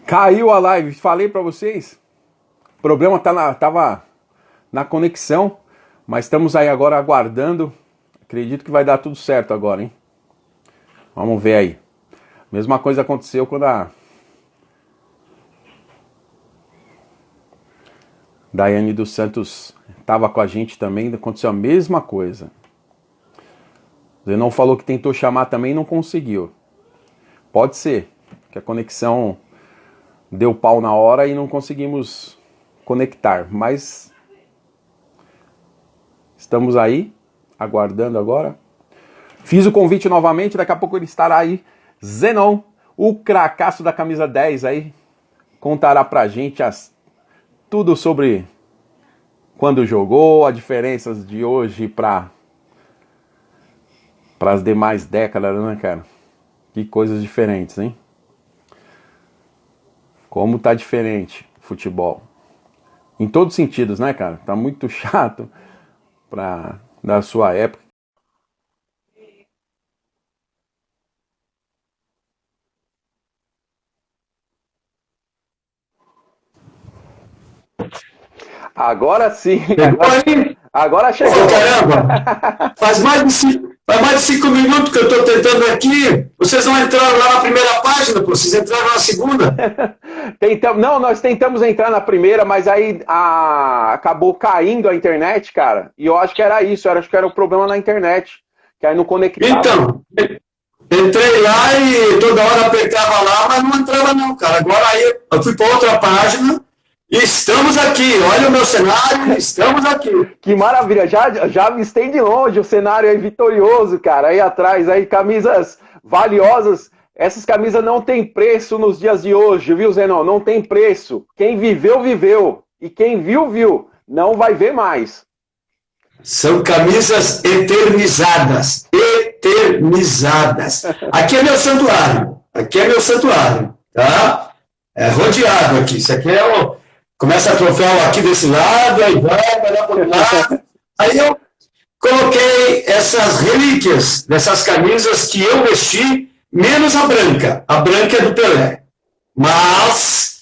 Caiu a live, falei pra vocês. O problema tava na conexão, mas estamos aí agora aguardando. Acredito que vai dar tudo certo agora, hein? Vamos ver aí. Mesma coisa aconteceu quando a Daiane dos Santos estava com a gente também, aconteceu a mesma coisa. O Zenon falou que tentou chamar também e não conseguiu. Pode ser que a conexão deu pau na hora e não conseguimos conectar, mas estamos aí, aguardando agora. Fiz o convite novamente, daqui a pouco ele estará aí. Zenon, o cracaço da camisa 10 aí, contará pra gente tudo sobre quando jogou, as diferenças de hoje para as demais décadas, né, cara? Que coisas diferentes, hein? Como tá diferente o futebol. Em todos os sentidos, né, cara? Tá muito chato da sua época. Agora sim. Agora chegou. Oh, caramba! Faz mais de 5 minutos que eu estou tentando aqui. Vocês não entraram lá na primeira página, pô. Vocês entraram na segunda. Não, nós tentamos entrar na primeira, mas aí acabou caindo a internet, cara. E eu acho que era isso. Acho que era o problema na internet. Que aí não conectava. Então, entrei lá e toda hora apertava lá, mas não entrava não, cara. Agora aí eu fui para outra página. Estamos aqui, olha o meu cenário, estamos aqui. Que maravilha, já avistei de longe o cenário aí vitorioso, cara, aí atrás, aí camisas valiosas. Essas camisas não tem preço nos dias de hoje, viu, Zenon? Não tem preço. Quem viveu, viveu. E quem viu, viu. Não vai ver mais. São camisas eternizadas. Eternizadas. Aqui é meu santuário. Aqui é meu santuário, tá? É rodeado aqui. Isso aqui é o... Começa a troféu aqui desse lado, aí vai lá para o lado. Aí eu coloquei essas relíquias dessas camisas que eu vesti, menos a branca. A branca é do Pelé. Mas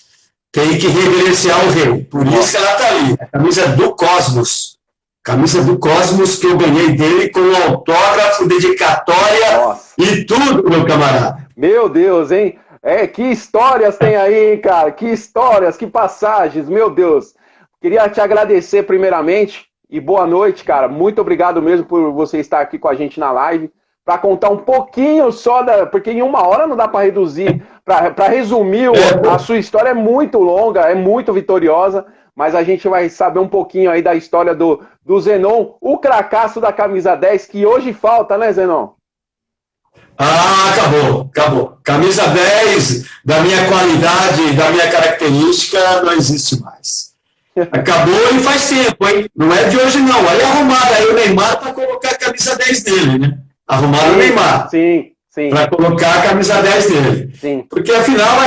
tem que reverenciar o rei. Por isso que ela está ali. A camisa do Cosmos. Camisa do Cosmos que eu ganhei dele com autógrafo, dedicatória. Nossa. E tudo, meu camarada. Meu Deus, hein? Que histórias tem aí, cara? Que histórias, que passagens, meu Deus. Queria te agradecer primeiramente e boa noite, cara. Muito obrigado mesmo por você estar aqui com a gente na live, para contar um pouquinho só porque em uma hora não dá para reduzir, para resumir, a sua história é muito longa, é muito vitoriosa, mas a gente vai saber um pouquinho aí da história do Zenon, o cracaço da camisa 10, que hoje falta, né, Zenon? Acabou. Camisa 10, da minha qualidade, da minha característica, não existe mais. Acabou e faz tempo, hein? Não é de hoje, não. Aí arrumaram aí o Neymar para colocar a camisa 10 dele, né? Arrumaram o Neymar. Sim. Para colocar a camisa 10 dele. Sim. Porque, afinal,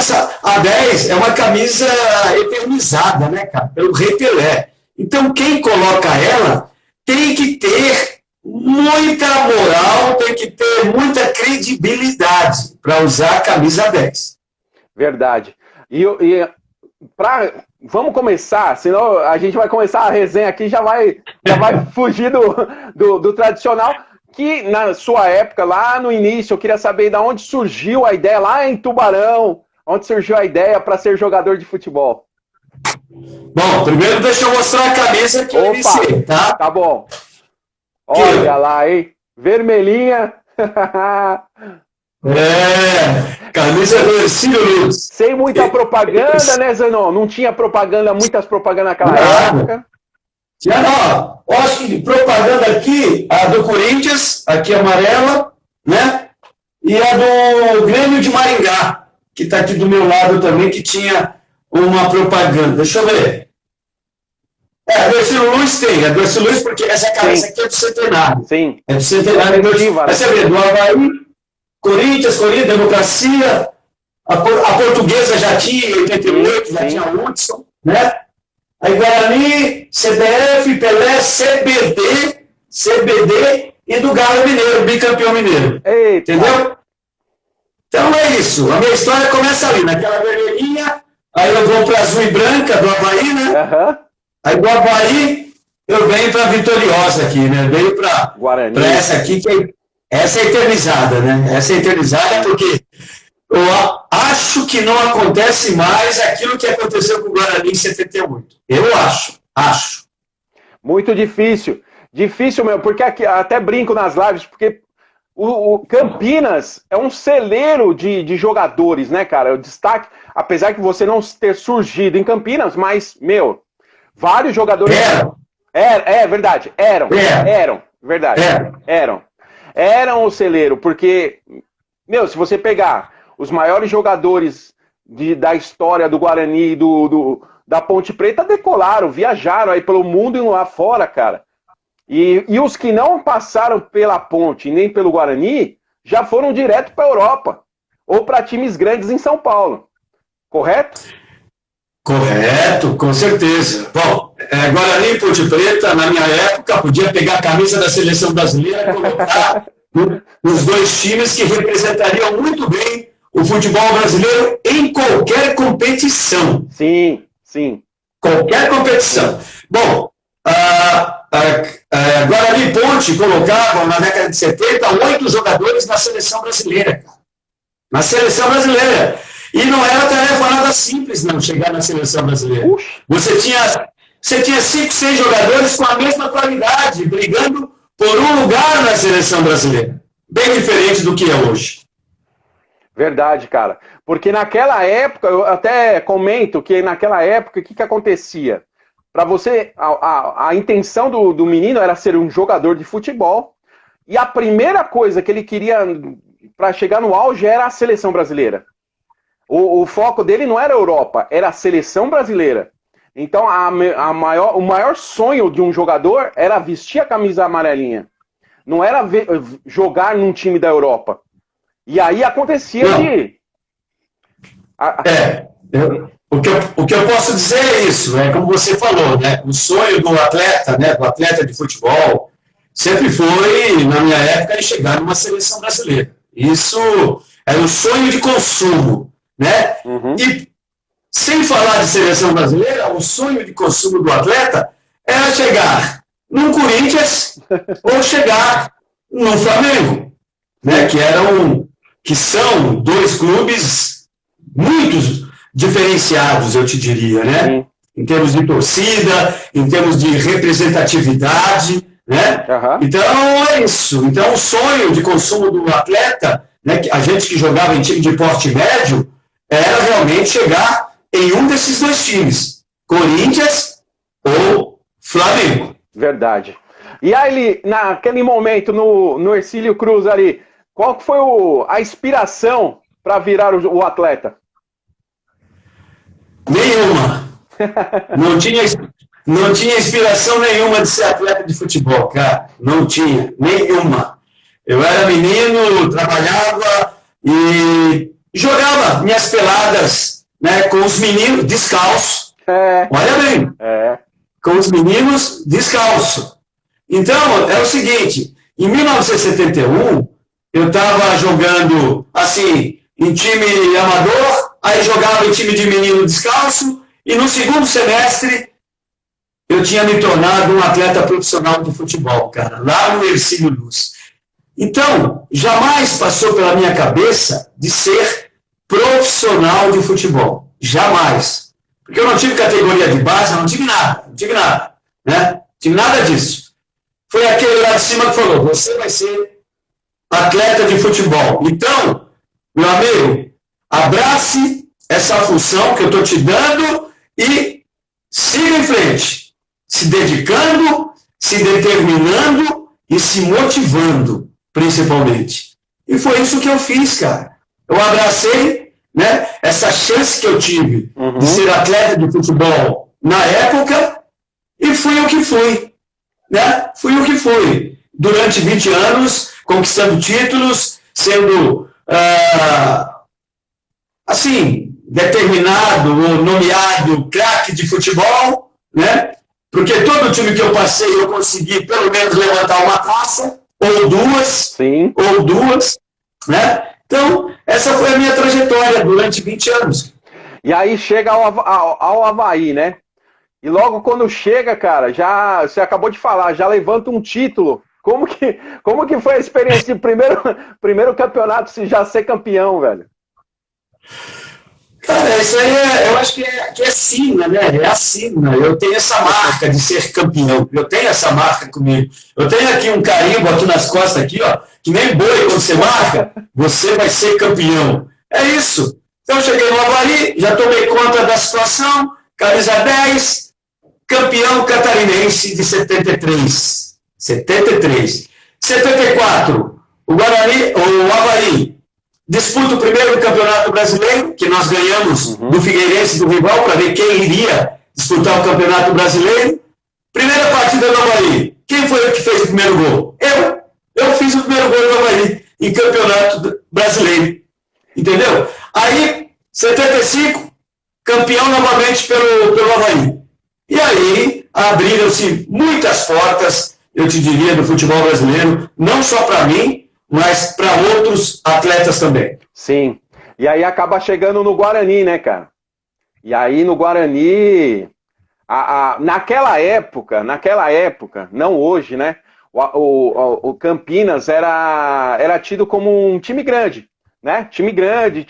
a 10 é uma camisa eternizada, né, cara? Pelo Rei Pelé. Então, quem coloca ela tem que ter muita moral, tem que ter muita credibilidade para usar a camisa 10. Verdade. Vamos começar, senão a gente vai começar a resenha aqui, já vai fugir do tradicional, que na sua época, lá no início, eu queria saber de onde surgiu a ideia, lá em Tubarão, onde surgiu a ideia para ser jogador de futebol. Bom, primeiro deixa eu mostrar a camisa que eu iniciei, tá? Tá bom. Olha lá, hein? Vermelhinha. Camisa do Ercílio Luz. Sem muita propaganda, né, Zenon? Não tinha muitas propagandas naquela época. Tinha, não. Acho que propaganda aqui, a do Corinthians, aqui amarela, né? E a do Grêmio de Maringá, que está aqui do meu lado também, que tinha uma propaganda. Deixa eu ver. A do Ercílio Luz tem, a do Ercílio Luz, porque essa camisa aqui é do Centenário. Sim. É do Centenário. Você vê, do Havaí, Corinthians, Democracia, a Portuguesa já tinha, em 88, já tinha Hudson, né? Aí Guarani, CBF, Pelé, CBD e do Galo Mineiro, bicampeão mineiro. Eita. Entendeu? Então é isso. A minha história começa ali, naquela vermelhinha, aí eu vou para Azul e Branca do Avaí, né? Uhum. Aí do Avaí eu venho para Vitoriosa aqui, né? Eu venho para essa aqui, essa é eternizada, né? Essa é eternizada porque eu acho que não acontece mais aquilo que aconteceu com o Guarani em 78. Eu acho. Muito difícil. Difícil mesmo, porque aqui, até brinco nas lives, porque o Campinas é um celeiro de jogadores, né, cara? O destaque, apesar de você não ter surgido em Campinas, mas, meu, vários jogadores... Verdade, eram, verdade, eram o celeiro, porque, meu, se você pegar os maiores jogadores da história do Guarani e da Ponte Preta, decolaram, viajaram aí pelo mundo e lá fora, cara. E os que não passaram pela Ponte nem pelo Guarani, já foram direto para a Europa, ou para times grandes em São Paulo, correto? Correto, com certeza. Bom, Guarani e Ponte Preta, na minha época, podia pegar a camisa da seleção brasileira e colocar nos dois times que representariam muito bem o futebol brasileiro em qualquer competição. Sim, sim. Qualquer competição. Bom, Guarani e Ponte colocavam, na década de 70, 8 jogadores na seleção brasileira. Na seleção brasileira. E não era tarefa nada simples, não, chegar na seleção brasileira. Você tinha 5, 6 jogadores com a mesma qualidade, brigando por um lugar na seleção brasileira. Bem diferente do que é hoje. Verdade, cara. Porque naquela época, eu até comento que naquela época, o que acontecia? Para você, a intenção do menino era ser um jogador de futebol, e a primeira coisa que ele queria para chegar no auge era a seleção brasileira. O foco dele não era a Europa, era a seleção brasileira. Então, o maior sonho de um jogador era vestir a camisa amarelinha. Não era jogar num time da Europa. E aí acontecia O que eu posso dizer é isso, como você falou, né? O sonho do atleta, né, do atleta de futebol, sempre foi, na minha época, chegar numa seleção brasileira. Isso era um sonho de consumo, né? Uhum. E, sem falar de seleção brasileira, o sonho de consumo do atleta era chegar no Corinthians ou chegar no Flamengo, né? Que são dois clubes muito diferenciados, eu te diria, né? Em termos de torcida, em termos de representatividade, né? Uhum. Então, é isso. Então, o sonho de consumo do atleta, né, a gente que jogava em time de porte médio, era realmente chegar em um desses dois times, Corinthians ou Flamengo. Verdade. E aí, naquele momento, no Hercílio Cruz ali, qual que foi a inspiração para virar o atleta? Nenhuma. Não tinha inspiração nenhuma de ser atleta de futebol, cara. Não tinha, nenhuma. Eu era menino, trabalhava e jogava minhas peladas, né, com os meninos descalços. Olha bem. Com os meninos descalços. Então, é o seguinte, em 1971, eu estava jogando, assim, em time amador, aí jogava em time de menino descalço, e no segundo semestre eu tinha me tornado um atleta profissional de futebol, cara, lá no Hercílio Luz. Então, jamais passou pela minha cabeça de ser profissional de futebol. Jamais. Porque eu não tive categoria de base, não tive nada, né? Não tive nada disso. Foi aquele lá de cima que falou, você vai ser atleta de futebol. Então, meu amigo, abrace essa função que eu estou te dando e siga em frente, se dedicando, se determinando e se motivando, principalmente. E foi isso que eu fiz, cara. Eu abracei, né, essa chance que eu tive de ser atleta de futebol na época e fui o que fui. Né? Fui o que fui. Durante 20 anos, conquistando títulos, sendo, assim, determinado ou nomeado craque de futebol, né? Porque todo time que eu passei, eu consegui pelo menos levantar uma taça, ou duas, né? Então, essa foi a minha trajetória durante 20 anos. E aí chega ao Avaí, né? E logo quando chega, cara, já você acabou de falar, já levanta um título. Como que foi a experiência de primeiro campeonato se já ser campeão, velho? Cara, isso aí eu acho que é sina, né? É a sina. Eu tenho essa marca de ser campeão. Eu tenho essa marca comigo. Eu tenho aqui um carimbo aqui nas costas, aqui, ó, que nem boi, quando você marca, você vai ser campeão. É isso. Então eu cheguei no Avaí, já tomei conta da situação, camisa 10, campeão catarinense de 73. 73. 74, o Avaí disputa o primeiro campeonato brasileiro, que nós ganhamos do Figueirense, do rival, para ver quem iria disputar o campeonato brasileiro. Primeira partida do Avaí. Quem foi o que fez o primeiro gol? Eu fiz o primeiro gol do Avaí em campeonato brasileiro. Entendeu? Aí, 75, campeão novamente pelo Avaí. E aí, abriram-se muitas portas, eu te diria, do futebol brasileiro, não só para mim, mas para outros atletas também. Sim. E aí acaba chegando no Guarani, né, cara? E aí no Guarani, naquela época, não hoje, né? O Campinas era tido como um time grande, né? Time grande,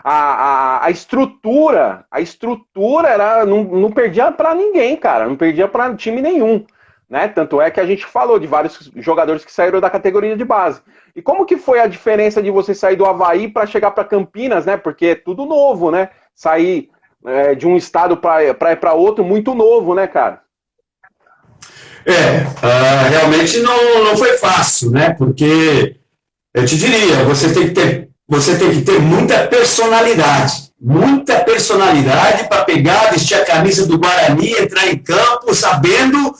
a estrutura era não perdia para ninguém, cara, não perdia para time nenhum. Né? Tanto é que a gente falou de vários jogadores que saíram da categoria de base. E como que foi a diferença de você sair do Avaí para chegar para Campinas, né? Porque é tudo novo, né? Sair de um estado para ir para outro, muito novo, né, cara? Realmente não foi fácil, né? Porque eu te diria, você tem que ter muita personalidade para pegar, vestir a camisa do Guarani, entrar em campo, sabendo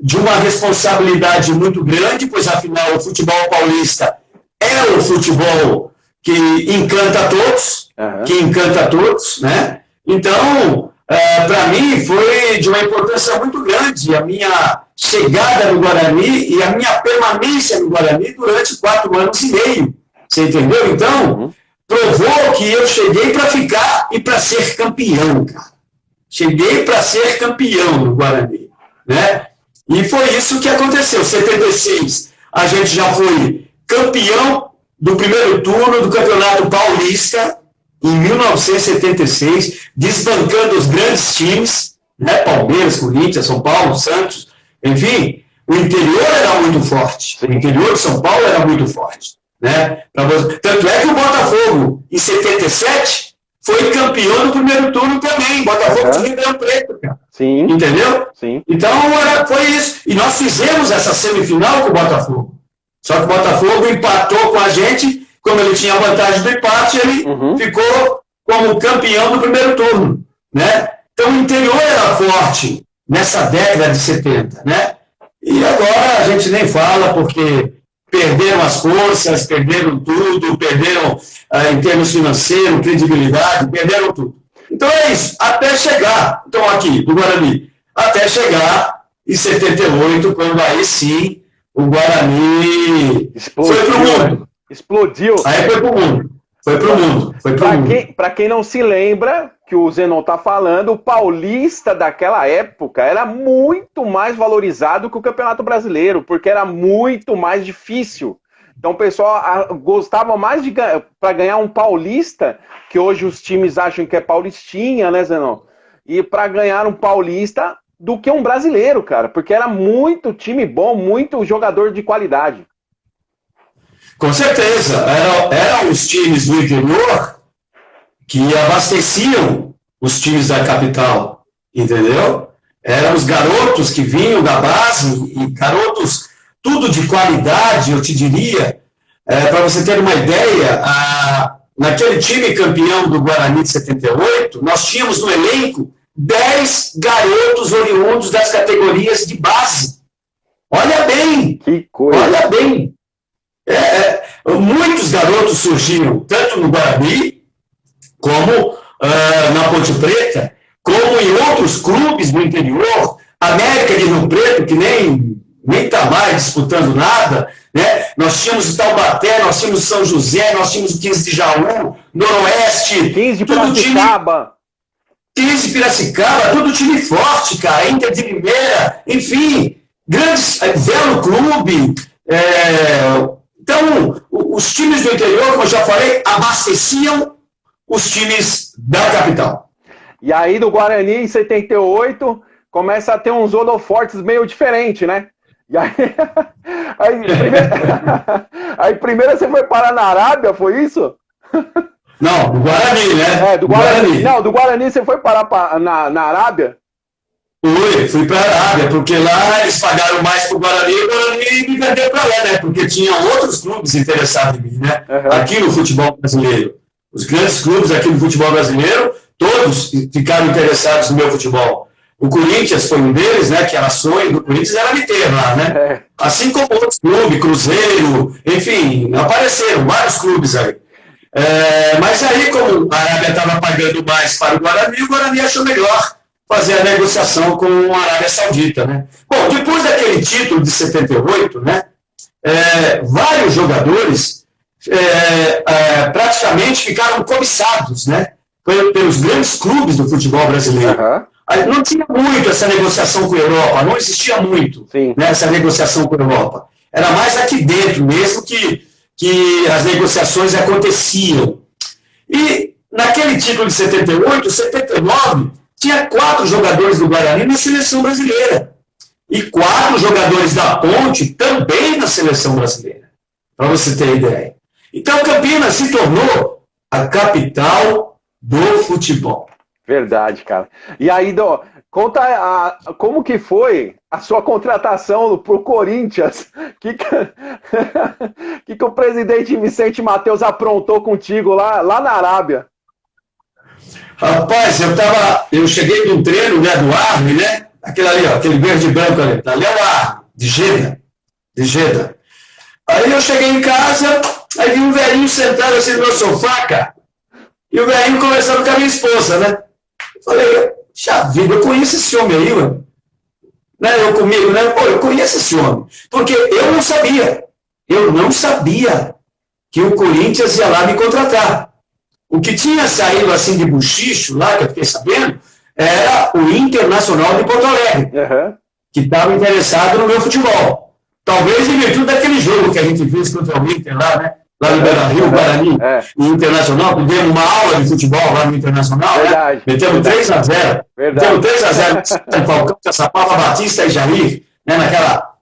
de uma responsabilidade muito grande, pois afinal o futebol paulista é o futebol que encanta a todos, né? Então, para mim foi de uma importância muito grande a minha chegada no Guarani e a minha permanência no Guarani durante 4 anos e meio, você entendeu? Então, provou que eu cheguei para ficar e para ser campeão, cara. Cheguei para ser campeão no Guarani, né? E foi isso que aconteceu. Em 76, a gente já foi campeão do primeiro turno do Campeonato Paulista, em 1976, desbancando os grandes times, né? Palmeiras, Corinthians, São Paulo, Santos, enfim, o interior era muito forte. O interior de São Paulo era muito forte. Né? Tanto é que o Botafogo, em 77, foi campeão do primeiro turno também. Botafogo de Ribeirão Preto, cara. Sim. Entendeu? Sim. Então, foi isso. E nós fizemos essa semifinal com o Botafogo. Só que o Botafogo empatou com a gente, como ele tinha a vantagem do empate, ele ficou como campeão do primeiro turno. Né? Então, o interior era forte nessa década de 70. Né? E agora a gente nem fala, porque perderam as forças, perderam tudo, perderam em termos financeiros, credibilidade, perderam tudo. Então é isso, até chegar, então aqui, do Guarani, até chegar em 78, quando aí sim o Guarani explodiu, foi pro mundo. Né? Explodiu. Aí foi pro mundo. Para quem não se lembra, que o Zenon tá falando, o paulista daquela época era muito mais valorizado que o Campeonato Brasileiro, porque era muito mais difícil. Então o pessoal gostava mais para ganhar um paulista, que hoje os times acham que é paulistinha, né, Zenon? E para ganhar um paulista do que um brasileiro, cara, porque era muito time bom, muito jogador de qualidade. Com certeza, eram os times do interior que abasteciam os times da capital, entendeu? Eram os garotos que vinham da base, e garotos tudo de qualidade, eu te diria. Para você ter uma ideia, naquele time campeão do Guarani de 78, nós tínhamos no elenco 10 garotos oriundos das categorias de base. Olha bem! Que coisa! Olha bem! Muitos garotos surgiram, tanto no Guarani, como na Ponte Preta, como em outros clubes do interior, América de Rio Preto, que nem está mais disputando nada, né? Nós tínhamos o Taubaté, nós tínhamos o São José, nós tínhamos o 15 de Jaú, Noroeste, 15 de Piracicaba. times de Piracicaba, tudo time forte, cara, Inter de Limeira, enfim, grandes, Velo Clube. Então, os times do interior, como eu já falei, abasteciam os times da capital. E aí, do Guarani, em 78, começa a ter uns holofortes meio diferentes, né? E aí, aí primeiro você foi parar na Arábia, foi isso? Não, do Guarani, né? Do Guarani. Não, do Guarani você foi parar na Arábia? Fui para a Arábia, porque lá eles pagaram mais para o Guarani e o Guarani me vendeu para lá, né? Porque tinha outros clubes interessados em mim, né? Uhum. Aqui no futebol brasileiro. Os grandes clubes aqui no futebol brasileiro, todos ficaram interessados no meu futebol. O Corinthians foi um deles, né? Que era sonho do Corinthians, era me ter lá, né? Assim como outros clubes, Cruzeiro, enfim, apareceram vários clubes aí. Mas aí, como a Arábia estava pagando mais para o Guarani achou melhor fazer a negociação com a Arábia Saudita, né? Bom, depois daquele título de 78, né? Vários jogadores praticamente ficaram cobiçados, né? Pelos grandes clubes do futebol brasileiro. Uhum. Não tinha muito essa negociação com a Europa, não existia muito, né, essa negociação com a Europa. Era mais aqui dentro mesmo que as negociações aconteciam. E naquele título de 78, 79, tinha 4 jogadores do Guarani na seleção brasileira. E 4 jogadores da Ponte também na seleção brasileira. Para você ter ideia. Então Campinas se tornou a capital do futebol. Verdade, cara. E aí, conta como que foi a sua contratação pro Corinthians? Que o presidente Vicente Mateus aprontou contigo lá na Arábia? Rapaz, eu cheguei de um treino, né, do Arme, né? Aquele ali, ó, aquele verde e branco ali. Ali é o Arme, de Jeddah. Aí eu cheguei em casa, aí vi um velhinho sentado assim no meu sofá, cara. E o velhinho conversando com a minha esposa, né? Falei, já vida, eu conheço esse homem aí, mano. Né, eu comigo, né? Pô, eu conheço esse homem. Porque eu não sabia que o Corinthians ia lá me contratar. O que tinha saído assim de buchicho lá, que eu fiquei sabendo, era o Internacional de Porto Alegre, que estava interessado no meu futebol. Talvez em virtude daquele jogo que a gente fez contra o Inter lá, né? Lá no Beira-Rio, Guarani, e Internacional, demos uma aula de futebol lá no Internacional, né? Metemos 3-0. Metemos 3-0 Falcão, Caçapava, Batista e Jair, né?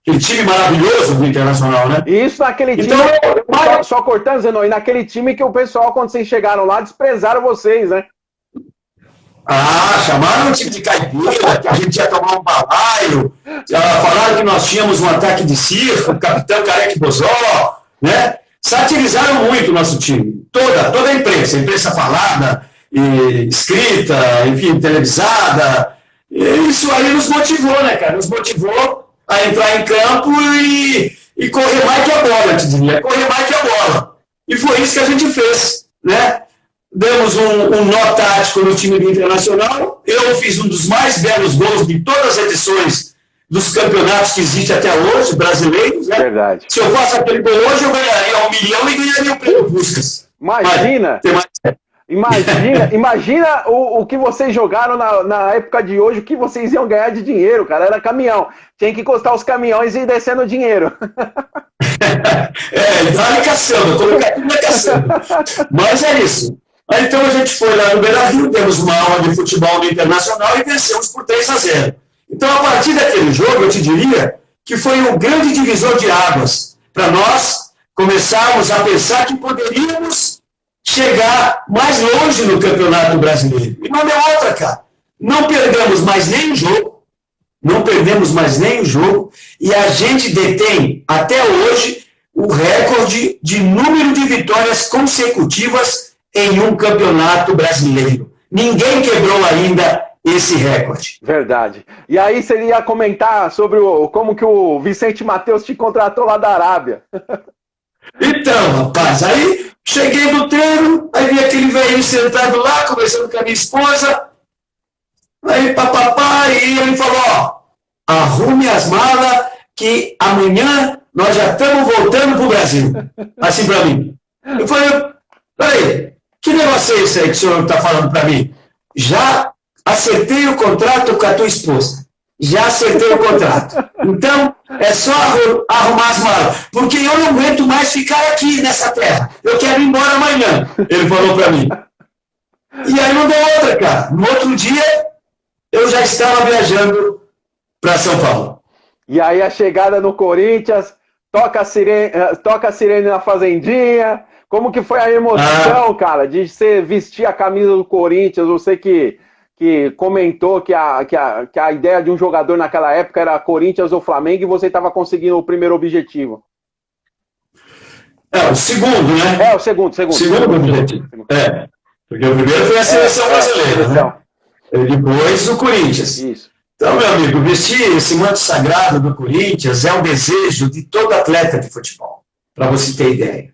Aquele time maravilhoso do Internacional, né? E isso naquele time, só cortando, Zenon, e naquele time que o pessoal, quando vocês chegaram lá, desprezaram vocês, né? Chamaram o time de caipira, que a gente ia tomar um balaio, falaram que nós tínhamos um ataque de circo, o capitão Careque Bozó, né? Satirizaram muito o nosso time. Toda a imprensa falada, escrita, enfim, televisada. Isso aí nos motivou, né, cara? Nos motivou a entrar em campo e correr mais que a bola, eu te diria. Correr mais que a bola. E foi isso que a gente fez, né? Demos um nó tático no time do Internacional. Eu fiz um dos mais belos gols de todas as edições dos campeonatos que existem até hoje, brasileiros, né? Verdade. Se eu faço aquele gol hoje, eu ganharia 1 milhão e ganharia o prêmio Puskas. Imagina o que vocês jogaram na época de hoje, o que vocês iam ganhar de dinheiro, cara. Era caminhão. Tinha que encostar os caminhões e ir descendo o dinheiro. Vai caçando, colocar tudo na caçamba. Mas é isso. Aí, então a gente foi lá no Beira-Rio, temos uma aula de futebol do Internacional e vencemos por 3-0. Então, a partir daquele jogo, eu te diria que foi um grande divisor de águas para nós começarmos a pensar que poderíamos chegar mais longe no Campeonato Brasileiro. E não deu outra, cara. Não perdemos mais nenhum jogo, e a gente detém, até hoje, o recorde de número de vitórias consecutivas em um Campeonato Brasileiro. Ninguém quebrou ainda esse recorde. Verdade. E aí você ia comentar sobre como que o Vicente Mateus te contratou lá da Arábia. Então, rapaz, aí cheguei no treino, aí vi aquele velhinho sentado lá, conversando com a minha esposa, aí papapá, e ele falou, arrume as malas, que amanhã nós já estamos voltando pro Brasil. Assim pra mim. Eu falei, peraí, que negócio é esse aí que o senhor está falando para mim? Já acertei o contrato com a tua esposa. Já acertei o contrato. Então, é só arrumar as malas. Porque eu não aguento mais ficar aqui nessa terra. Eu quero ir embora amanhã. Ele falou para mim. E aí não deu outra, cara. No outro dia, eu já estava viajando para São Paulo. E aí a chegada no Corinthians, toca a sirene na fazendinha. Como que foi a emoção, cara, de você vestir a camisa do Corinthians? Você que comentou que a ideia de um jogador naquela época era Corinthians ou Flamengo e você estava conseguindo o primeiro objetivo. O segundo, né? O segundo. Segundo objetivo. Porque o primeiro foi a seleção brasileira, né? E depois o Corinthians. Isso. Então, meu amigo, vestir esse manto sagrado do Corinthians é um desejo de todo atleta de futebol, para você ter ideia.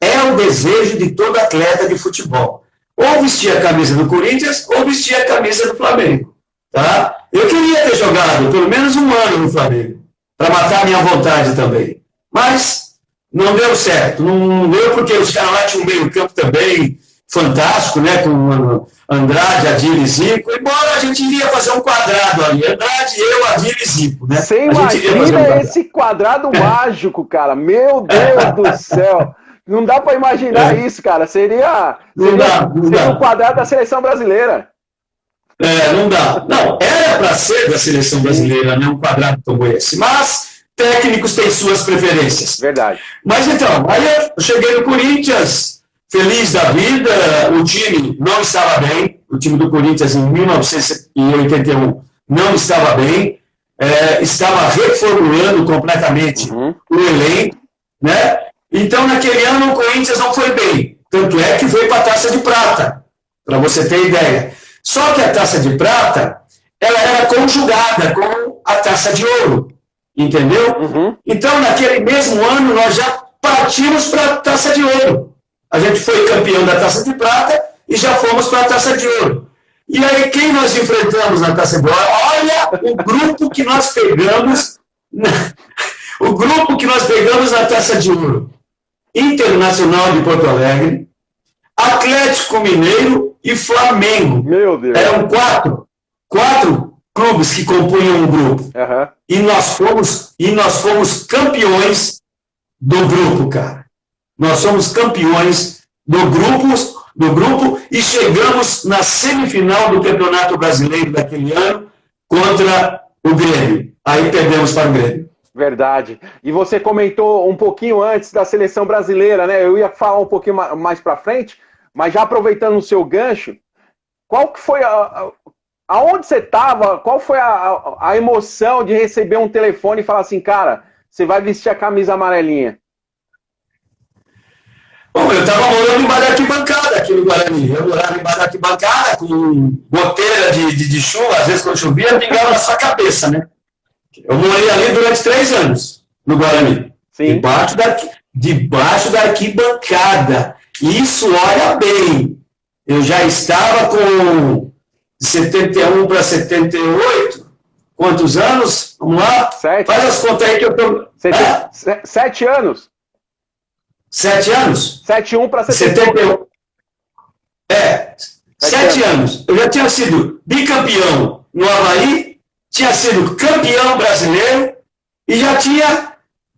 É o desejo de todo atleta de futebol. Ou vestir a camisa do Corinthians, ou vestir a camisa do Flamengo. Tá? Eu queria ter jogado pelo menos um ano no Flamengo, para matar a minha vontade também. Mas não deu certo. Não deu porque os caras lá tinham um meio-campo também fantástico, né? Com Andrade, Adil e Zico. Embora a gente iria fazer um quadrado ali. Andrade, eu, Adil e Zico, né? Você imagina esse quadrado mágico, cara. Meu Deus do céu. Não dá para imaginar isso, cara. Seria um quadrado da seleção brasileira. Não dá. Não, era para ser da seleção brasileira, né? Um quadrado como esse. Mas técnicos têm suas preferências. Verdade. Mas então, aí eu cheguei no Corinthians, feliz da vida. O time não estava bem. O time do Corinthians em 1981 não estava bem. Estava reformulando completamente o elenco, né? Então, naquele ano, o Corinthians não foi bem. Tanto é que foi para a Taça de Prata, para você ter ideia. Só que a Taça de Prata, ela era conjugada com a Taça de Ouro, entendeu? Então, naquele mesmo ano, nós já partimos para a Taça de Ouro. A gente foi campeão da Taça de Prata e já fomos para a Taça de Ouro. E aí, quem nós enfrentamos na Taça de Ouro? Olha o grupo que nós pegamos... O grupo que nós pegamos na Taça de Ouro: Internacional de Porto Alegre, Atlético Mineiro e Flamengo. Meu Deus. Eram quatro clubes que compunham o grupo. E nós fomos campeões do grupo, cara. Nós somos campeões do grupo e chegamos na semifinal do Campeonato Brasileiro daquele ano contra o Grêmio. Aí perdemos para o Grêmio. Verdade. E você comentou um pouquinho antes da seleção brasileira, né? Eu ia falar um pouquinho mais para frente, mas já aproveitando o seu gancho, qual que foi aonde você estava? Qual foi a emoção de receber um telefone e falar assim, cara, você vai vestir a camisa amarelinha? Bom, eu estava morando embaixo da arquibancada aqui no Guarani. Eu morava embaixo da arquibancada com goteira de chuva, às vezes quando chovia, pingava na sua cabeça, né? Eu morei ali durante 3 anos, no Guarani. Sim. Debaixo da arquibancada. Isso, olha bem. Eu já estava com 71 para 78. Quantos anos? Vamos lá? 7. Faz as contas aí que eu tô... 7 anos. 7 anos? 71 para 78. 7 anos. Eu já tinha sido bicampeão no Avaí, tinha sido campeão brasileiro e já tinha,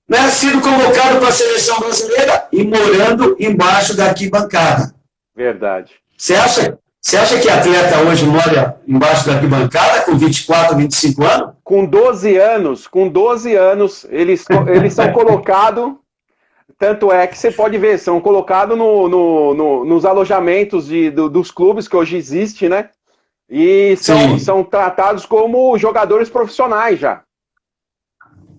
né, sido convocado para a seleção brasileira e morando embaixo da arquibancada. Verdade. Você acha que atleta hoje mora embaixo da arquibancada com 24, 25 anos? Com 12 anos, eles são colocados, tanto é que você pode ver, são colocados nos alojamentos dos clubes que hoje existem, né? E são tratados como jogadores profissionais já.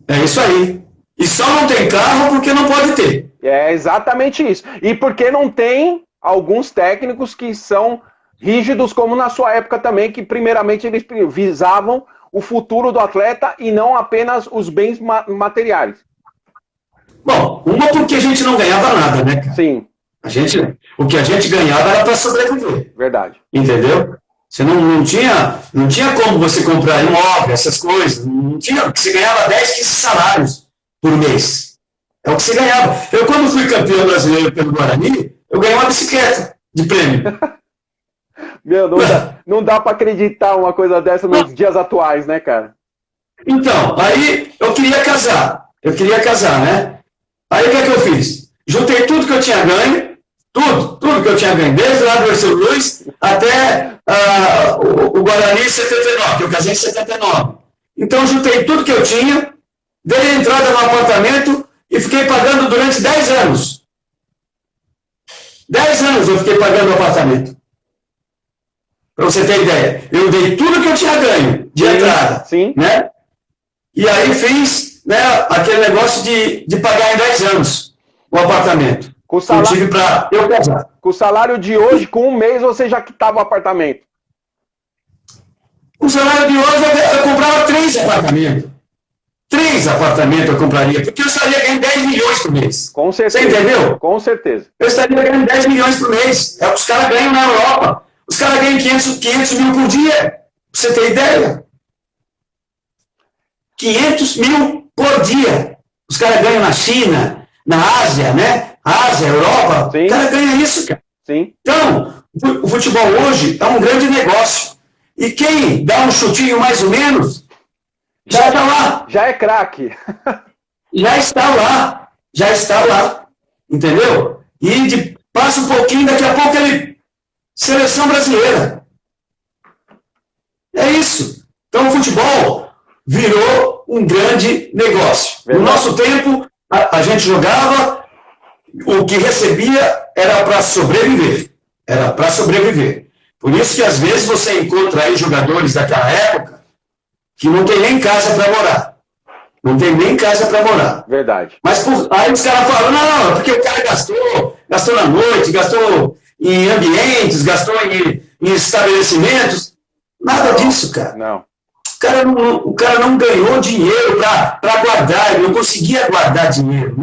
É isso aí. E só não tem carro porque não pode ter. É exatamente isso. E porque não tem alguns técnicos que são rígidos, como na sua época também, que primeiramente eles visavam o futuro do atleta e não apenas os bens materiais. Bom, porque a gente não ganhava nada, né, cara? Sim. O que a gente ganhava era para sobreviver. Verdade. Entendeu? Você não tinha como você comprar imóvel, essas coisas. Não tinha, porque você ganhava 10, 15 salários por mês. É o que você ganhava. Eu, quando fui campeão brasileiro pelo Guarani, eu ganhei uma bicicleta de prêmio. Meu, não dá para acreditar uma coisa dessa nos dias atuais, né, cara? Então, aí eu queria casar. Né? Aí o que é que eu fiz? Juntei tudo que eu tinha ganho, tudo que eu tinha ganho, desde lá do Ercílio Luz até o Guarani 79, que eu casei em 79. Então, juntei tudo que eu tinha, dei a entrada no apartamento e fiquei pagando durante 10 anos. 10 anos eu fiquei pagando o apartamento. Para você ter ideia. Eu dei tudo que eu tinha ganho de entrada. Sim. Né? E aí fiz, né, aquele negócio de pagar em 10 anos o apartamento. Com o salário, eu tive para eu casar. Com o salário de hoje, com um mês, você já quitava o apartamento. Com o salário de hoje, eu comprava 3 apartamentos. 3 apartamentos eu compraria, porque eu estaria ganhando 10 milhões por mês. Com certeza. Você entendeu? Com certeza. Eu estaria ganhando 10 milhões por mês. É o que os caras ganham na Europa. Os caras ganham 500 mil por dia. Pra você ter ideia. 500 mil por dia. Os caras ganham na China, na Ásia, né? Ásia, Europa. Sim. O cara ganha isso, cara. Sim. Então, o futebol hoje é um grande negócio. E quem dá um chutinho mais ou menos, já está lá. Já é craque. Já está lá. Entendeu? E passa um pouquinho, daqui a pouco ele... Seleção brasileira. É isso. Então o futebol virou um grande negócio. Verdade. No nosso tempo, a gente jogava, o que recebia era para sobreviver. Por isso que às vezes você encontra aí jogadores daquela época que não tem nem casa para morar. Verdade. Mas aí os caras falam, não, porque o cara gastou na noite, gastou em ambientes, gastou em estabelecimentos. Nada disso, cara. Não. O cara não ganhou dinheiro para guardar, ele não conseguia guardar dinheiro,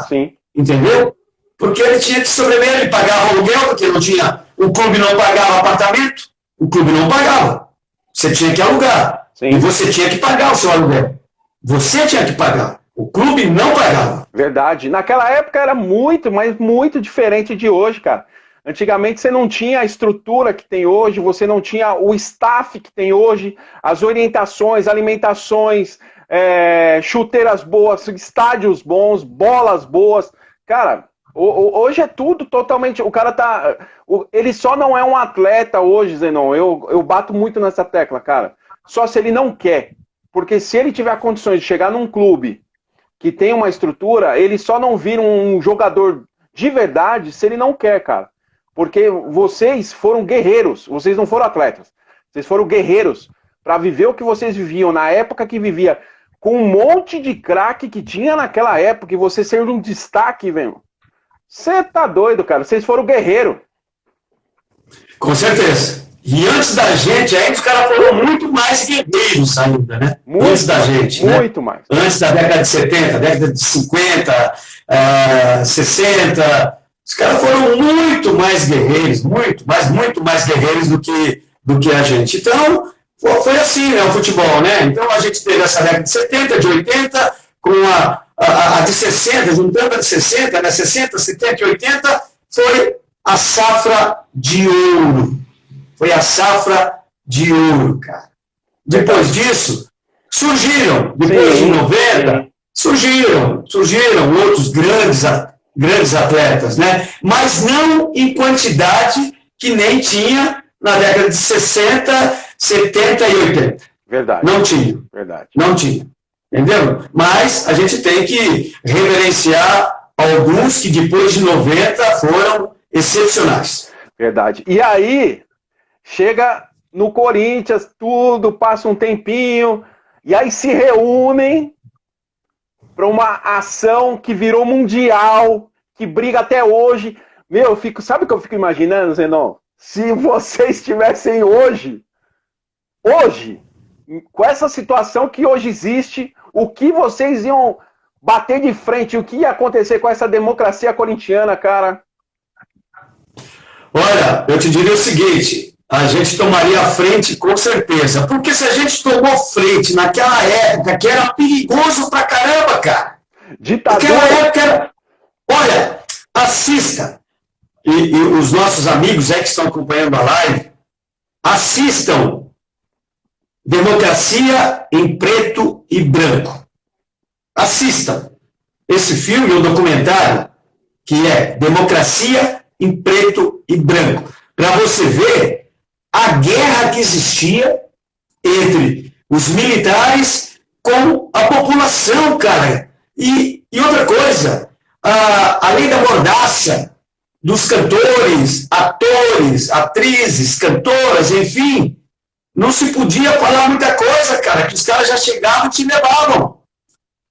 Sim. Entendeu? Porque ele tinha que sobreviver, ele pagava aluguel, porque não tinha, o clube não pagava apartamento, o clube não pagava. Você tinha que alugar. Sim. E você tinha que pagar o seu aluguel. Você tinha que pagar. O clube não pagava. Verdade. Naquela época era muito, mas muito diferente de hoje, cara. Antigamente você não tinha a estrutura que tem hoje, você não tinha o staff que tem hoje, as orientações, alimentações, chuteiras boas, estádios bons, bolas boas. Cara, hoje é tudo totalmente... O cara tá... Ele só não é um atleta hoje, Zenon. Eu bato muito nessa tecla, cara. Só se ele não quer. Porque se ele tiver condições de chegar num clube que tem uma estrutura, ele só não vira um jogador de verdade se ele não quer, cara. Porque vocês foram guerreiros, vocês não foram atletas. Vocês foram guerreiros para viver o que vocês viviam na época que vivia, com um monte de craque que tinha naquela época, e você ser um destaque, velho. Você tá doido, cara. Vocês foram guerreiros. Com certeza. E antes da gente, aí os caras foram muito mais guerreiros ainda, né? Antes da gente, né? Muito mais. Antes da década de 70, década de 50, 60, os caras foram muito mais guerreiros, muito mais guerreiros do que a gente. Então, foi assim, né, o futebol, né? Então a gente teve essa década de 70, de 80, com a de 60, juntando a de 60, né? 60, 70 e 80, foi a safra de ouro. Foi a safra de ouro, cara. Depois disso, surgiram, depois de 90, surgiram outros grandes atletas, né? Mas não em quantidade que nem tinha na década de 60, 70 e 80. Verdade. Não tinha. Verdade. Não tinha. Entendeu? Mas a gente tem que reverenciar alguns que depois de 90 foram excepcionais. Verdade. E aí, chega no Corinthians, tudo, passa um tempinho, e aí se reúnem para uma ação que virou mundial, que briga até hoje. Meu, sabe o que eu fico imaginando, Zenon? Se vocês estivessem hoje, com essa situação que hoje existe, o que vocês iam bater de frente, o que ia acontecer com essa democracia corintiana, cara? Olha, eu te diria o seguinte, a gente tomaria a frente com certeza, porque se a gente tomou frente naquela época, que era perigoso pra caramba, cara. Ditadura. Naquela época era... Olha, assista, e os nossos amigos aí que estão acompanhando a live, assistam Democracia em Preto e Branco. Assistam esse filme, o documentário, que é Democracia em Preto e Branco, para você ver a guerra que existia entre os militares com a população, cara. E outra coisa, a lei da mordaça dos cantores, atores, atrizes, cantoras, enfim, não se podia falar muita coisa, cara, que os caras já chegavam e te levavam.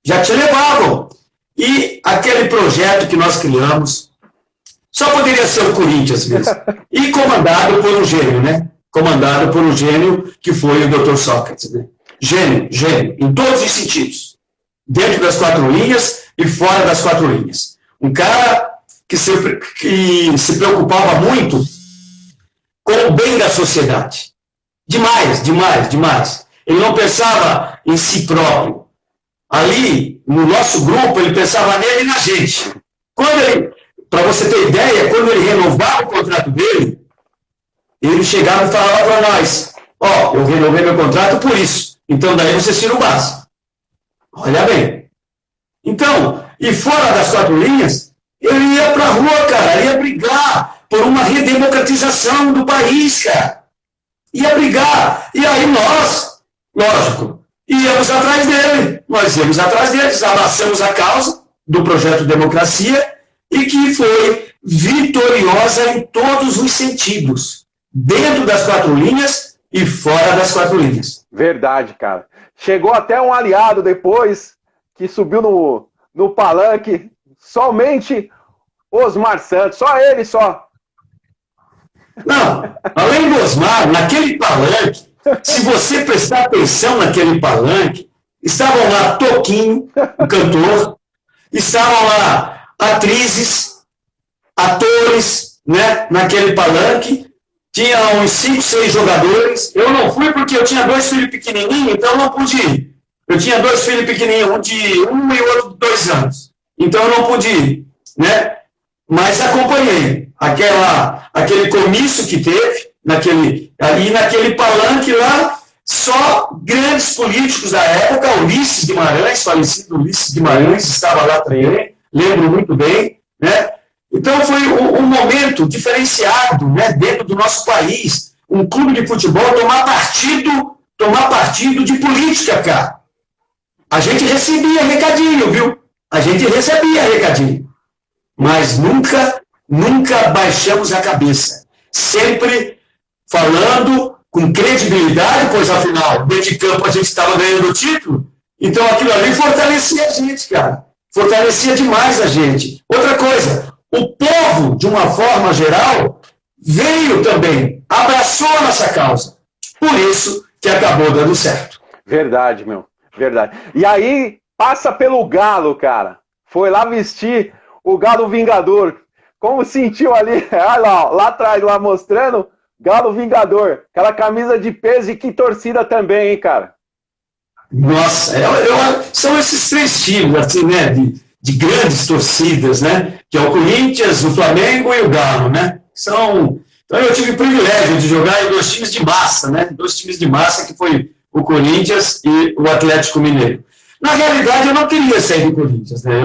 Já te levavam. E aquele projeto que nós criamos, só poderia ser o Corinthians mesmo. E comandado por um gênio, né? Comandado por um gênio que foi o Dr. Sócrates, né? Gênio, em todos os sentidos. Dentro das 4 linhas e fora das 4 linhas. Um cara que se preocupava muito com o bem da sociedade. Demais. Ele não pensava em si próprio. Ali, no nosso grupo, ele pensava nele e na gente. Para você ter ideia, quando ele renovava o contrato dele, ele chegava e falava para nós, eu renovei meu contrato por isso. Então, daí você tira o básico. Olha bem. Então, e fora das 4 linhas, ele ia para a rua, cara, ele ia brigar por uma redemocratização do país, cara. Ia brigar. E aí nós, lógico, íamos atrás dele. Nós íamos atrás deles, abraçamos a causa do projeto Democracia e que foi vitoriosa em todos os sentidos. Dentro das 4 linhas e fora das 4 linhas. Verdade, cara. Chegou até um aliado depois que subiu no palanque, somente Osmar Santos, só ele só. Não, além do Osmar, naquele palanque, se você prestar atenção naquele palanque, estavam lá Toquinho, o cantor, estavam lá atrizes, atores, né, naquele palanque, tinha uns 5, 6 jogadores. Eu não fui porque eu tinha 2 filhos pequenininhos, então eu não pude ir. Eu tinha 2 filhos pequenininhos, um de 1 e o outro de 2 anos. Então eu não pude ir, né? Mas acompanhei aquele comício que teve, naquele palanque lá, só grandes políticos da época, Ulisses Guimarães, falecido Ulisses Guimarães, estava lá também, lembro muito bem, né? Então foi um momento diferenciado, né, dentro do nosso país, um clube de futebol tomar partido de política, cara. A gente recebia recadinho, viu? A gente recebia recadinho. Mas nunca baixamos a cabeça. Sempre falando com credibilidade, pois afinal, dentro de campo a gente estava ganhando o título, então aquilo ali fortalecia a gente, cara. Fortalecia demais a gente. Outra coisa, o povo, de uma forma geral, veio também, abraçou a nossa causa. Por isso que acabou dando certo. Verdade, meu. Verdade. E aí, passa pelo Galo, cara. Foi lá vestir o Galo Vingador. Como sentiu ali? Olha lá atrás, lá mostrando, Galo Vingador. Aquela camisa de peso e que torcida também, hein, cara? Nossa, são esses 3 times, assim, né, de grandes torcidas, né, que é o Corinthians, o Flamengo e o Galo, né, então eu tive o privilégio de jogar em 2 times de massa, né, 2 times de massa, que foi o Corinthians e o Atlético Mineiro. Na realidade, eu não queria sair do Corinthians, né,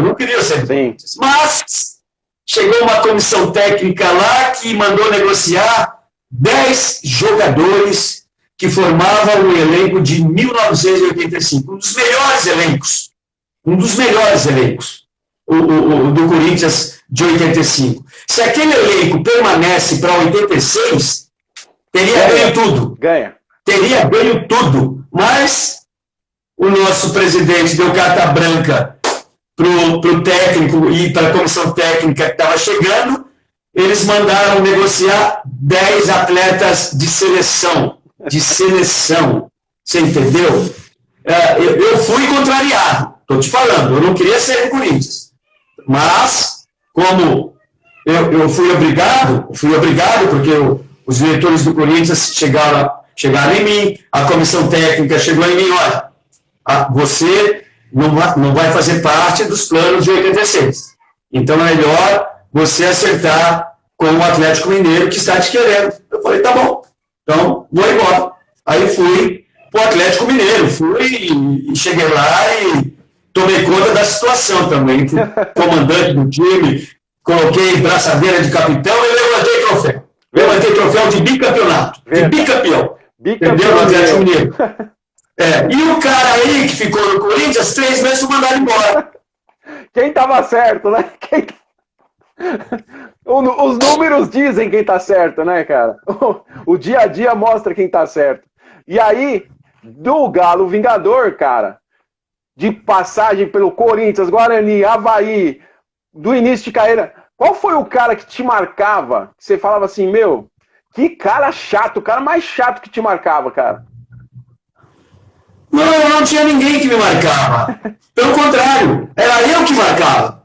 mas chegou uma comissão técnica lá que mandou negociar 10 jogadores que formavam o elenco de 1985, um dos melhores elencos, o do Corinthians de 85. Se aquele elenco permanece para 86, teria ganho tudo. Teria ganho tudo. Mas o nosso presidente deu carta branca para o técnico e para a comissão técnica que estava chegando. Eles mandaram negociar 10 atletas de seleção. Você entendeu? Eu fui contrariado, estou te falando, eu não queria ser do Corinthians, mas como eu fui obrigado porque os diretores do Corinthians chegaram em mim, a comissão técnica chegou em mim, olha, você não vai fazer parte dos planos de 86, então é melhor você acertar com o Atlético Mineiro que está te querendo. Eu falei, tá bom, então vou embora. Aí fui pro Atlético Mineiro, fui e cheguei lá e tomei conta da situação também. Fui comandante do time, coloquei braçadeira de capitão e levantei troféu. Levantei troféu de bicampeonato, de bicampeão. Entendeu? No Atlético Mineiro. E o cara aí que ficou no Corinthians, 3 meses mandaram embora. Quem tava certo, né? Os números dizem quem tá certo, né, cara? O dia a dia mostra quem tá certo. E aí, do Galo Vingador, cara, de passagem pelo Corinthians, Guarani, Avaí, do início de carreira, qual foi o cara que te marcava? Que você falava assim, meu, que cara chato, o cara mais chato que te marcava, cara? Não tinha ninguém que me marcava. Pelo contrário, era eu que marcava.